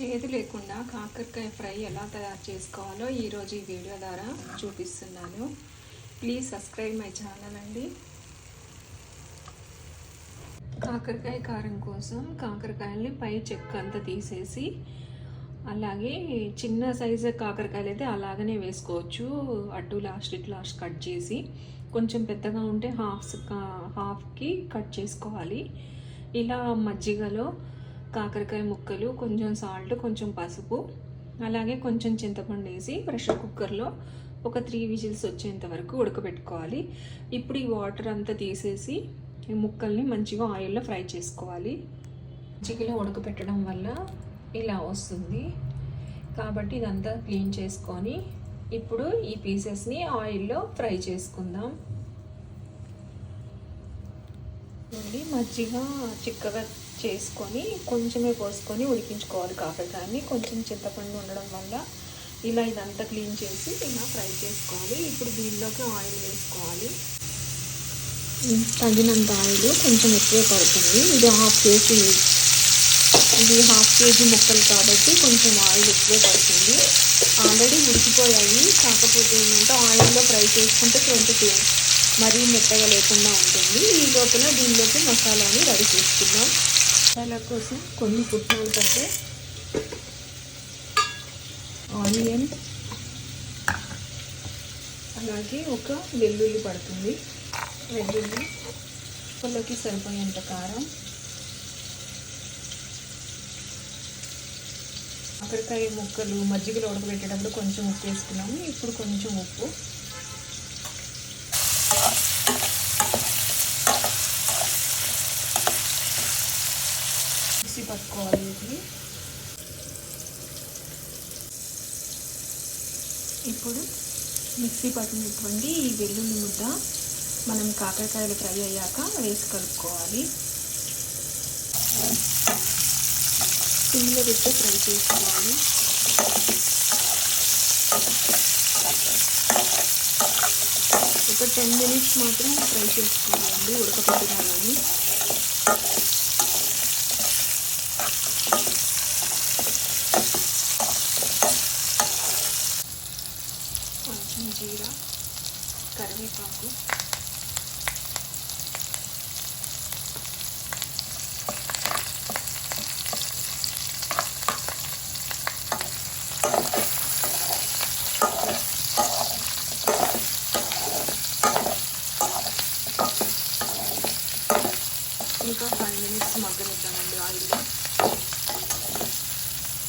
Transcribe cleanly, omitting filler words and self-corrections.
చేదు లేకుండా కాకరకాయ ఫ్రై ఎలా తయారు చేసుకోవాలో ఈరోజు ఈ వీడియో ద్వారా చూపిస్తున్నాను. ప్లీజ్ సబ్స్క్రైబ్ మై ఛానల్ అండి. కాకరకాయ కారం కోసం కాకరకాయల్ని పై చెక్క అంతా తీసేసి, అలాగే చిన్న సైజు కాకరకాయలు అయితే అలాగనే వేసుకోవచ్చు. అటు లాస్ట్ ఇటు లాస్ట్ కట్ చేసి, కొంచెం పెద్దగా ఉంటే హాఫ్కి కట్ చేసుకోవాలి. ఇలా మజ్జిగలో కాకరకాయ ముక్కలు, కొంచెం సాల్ట్, కొంచెం పసుపు, అలాగే కొంచెం చింతపండు వేసి ప్రెషర్ కుక్కర్లో ఒక 3 విజిల్స్ వచ్చేంత వరకు ఉడకబెట్టుకోవాలి. ఇప్పుడు ఈ వాటర్ అంతా తీసేసి ఈ ముక్కల్ని మంచిగా ఆయిల్లో ఫ్రై చేసుకోవాలి. మజ్జిగలో ఉడకబెట్టడం వల్ల ఇలా వస్తుంది కాబట్టి ఇదంతా క్లీన్ చేసుకొని ఇప్పుడు ఈ పీసెస్ని ఆయిల్లో ఫ్రై చేసుకుందాం. మజ్జిగ చిక్కగా చేసుకొని కొంచెమే పోసుకొని ఉడికించుకోవాలి. కాకరకాయని కొంచెం చింతపండు ఉండడం వల్ల ఇలా ఇదంతా క్లీన్ చేసి ఇలా ఫ్రై చేసుకోవాలి. ఇప్పుడు దీనిలోకి ఆయిల్ వేసుకోవాలి. తగినంత ఆయిల్ కొంచెం ఎక్కువ పడుతుంది. ఇది హాఫ్ కేజీ ముక్కలు కాబట్టి కొంచెం ఆయిల్ ఎక్కువ పడుతుంది. ఆల్రెడీ ఉడికిపోయాయి, కాకపోతే ఏంటంటే ఆయిల్లో ఫ్రై చేసుకుంటే కొంచెం మరీ మెత్తగా లేకుండా ఉంటుంది. ఈ లోపల దీనిలోకి మసాలాని రెడీ చేసుకుందాం. మసాలా కోసం కొన్ని పుట్నాలు పట్టే, ఆనియన్, అలాగే ఒక వెల్లుల్లి పడుతుంది. వెల్లుల్లి పుల్లకి సరిపోయేంత కారం, కాకరకాయ ముక్కలు మజ్జిగలో ఉడకబెట్టేటప్పుడు కొంచెం ఉప్పు వేసుకున్నాము. ఇప్పుడు కొంచెం ఉప్పు, మిక్సీ పట్టుకోవాలి. ఇప్పుడు మిక్సీ పట్టినటువంటి ఈ వెల్లుల్లి ముద్ద మనం కాకరకాయలు ఫ్రై అయ్యాక వేసి కలుపుకోవాలి. సిమ్లో పెట్టి ఫ్రై చేసుకోవాలి. ఒక 10 మినిట్స్ మాత్రం ఫ్రై చేసుకోవాలండి, ఉడకపెట్టినాలని. కొంచెం జీరా, కరివేపాకు, ఇంకా 5 మినిట్స్ మగ్గనిద్దామండి ఆయిల్లో.